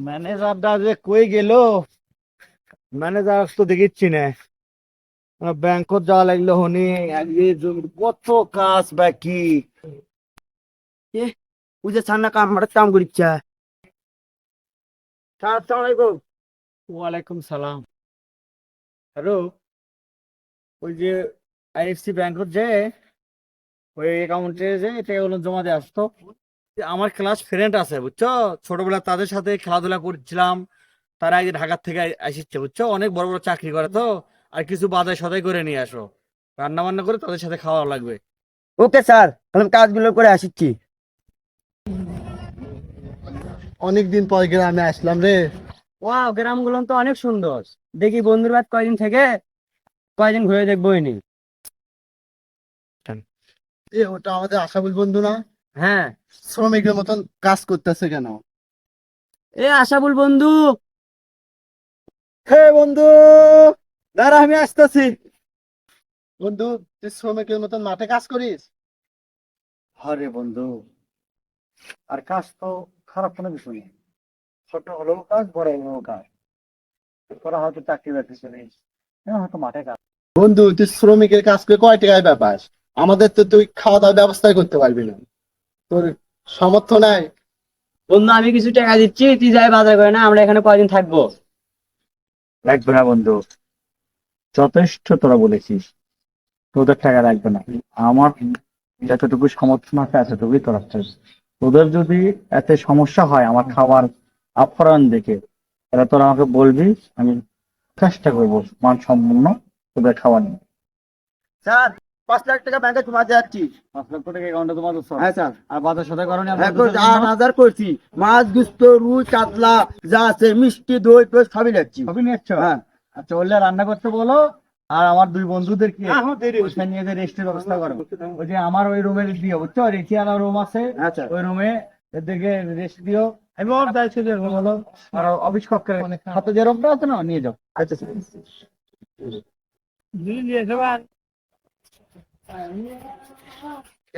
ম্যানেজারটা যে কই গেল? ম্যানেজার তো দেখিচ্ছি না। ব্যাংকত যাওয়া লাগলো হনি। আজকে কত কাজ বাকি। এ, ওই যে সান্না কাম করিচ্ছে। আসসালামু আলাইকুম। ওয়ালাইকুম সালাম। হ্যালো। ওই যে আইএফসি ব্যাংকত যে ওই অ্যাকাউন্টে যে টাকাগুলো জমা দিয়ে আসতো। আমার ক্লাস ফ্রেন্ড আছে বুঝছো, ছোটবেলা তাদের সাথে খেলাধুলা করছিলাম। তারা আগে ঢাকা থেকে আসছে বুঝছো, অনেক বড় বড় চাকরি করে তো। আর কিছু বাজার সদাই করে নিয়ে আসো, রান্না বান্না করে তাদের সাথে খাওয়া লাগবে। ওকে স্যার, আমি কাজগুলো করে আসছি। অনেকদিন পর গ্রামে আসলাম রে। ওয়াও, গ্রামগুলো তো অনেক সুন্দর। দেখি বন্ধুর বাদ কয়দিন থেকে কয়দিন ঘুরে দেখবো নি। এ ওটা আমাদের আশাবুল বন্ধু না? হ্যাঁ। শ্রমিকের মতন কাজ করতেছে কেন? এ আশাবুল বন্ধু। হে বন্ধু, দাঁড়া আমি আসতেছি। বন্ধু, তুই শ্রমিকের মতন মাঠে কাজ করিস? আরে বন্ধু, আর কাজ তো খারাপ কোনো কিছু নেই। ছোট হলেও কাজ, বড় হলেও কাজ। তোরা হয়তো চাকরি বাকরি নেই, হয়তো মাঠে কাজ। বন্ধু, তুই শ্রমিকের কাজ করে কয় টাকায় ব্যাপার? আমাদের তো তুই খাওয়া দাওয়ার ব্যবস্থাই করতে পারবি না, তোর সামর্থ্য নাই। বন্ধু, আমি কিছু টাকা দিচ্ছি, তুই যাই বাজার করে না, আমরা এখানে কয়দিন থাকবো। লাগবে না বন্ধু, যথেষ্ট তোরা বলেছিস। তোদের টাকা লাগবে না। আমার যতটুকু সমর্থন আছে এতটুকুই তোরা চাস। তোদের যদি এতে সমস্যা হয় আমার খাবার আপ্যায়ন দেখে, তাহলে তোরা আমাকে বলবি, আমি চেষ্টা করবো মানসম্পন্ন তোদের খাবার নিয়ে। স্যার, 5 লাখ টাকা ব্যাংকে জমা যাচ্ছি। 5 লক্ষ টাকা অ্যাকাউন্টে তোমার দোস্ত? হ্যাঁ স্যার। আর বাজার সদাই করনি এখন 8,000 করছি। মাছ, গুস্ত, রুই, কাতলা যা আছে, মিষ্টি, দই টই সবই যাচ্ছি। সবই নিচ্ছ? হ্যাঁ। আচ্ছা, বললে রান্না করতে বলো। আর আমার দুই বন্ধুদেরকে ওইখানে নিয়ে রেস্টের ব্যবস্থা করো। ওই যে আমার ওই রুমে দিও বুঝছো, রেখিয়ানা রুম আছে, আচ্ছা। ওই রুমে এদেরকে রেস্ট দিও। আমি ওর দায়িত্ব দিয়ে বলো। আর অফিস কক্ষে হাতে যে রুমটা আছে না, নিয়ে যাও। আচ্ছা স্যার।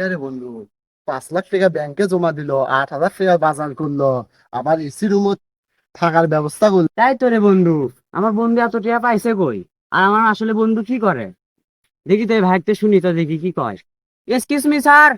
আরে বন্ধু, 5 লাখ টাকা ব্যাংকে জমা দিল, 8,000 টাকা বাজার করলো, আবার এসি রুমে থাকার ব্যবস্থা করলো। তাই তো রে বন্ধু, আমার বন্ধু এত টাকা পাইছে কই? আর আমার আসলে বন্ধু কি করে? দেখি তো এই ভাইকে শুনি তো, দেখি কি কয়। Excuse me sir.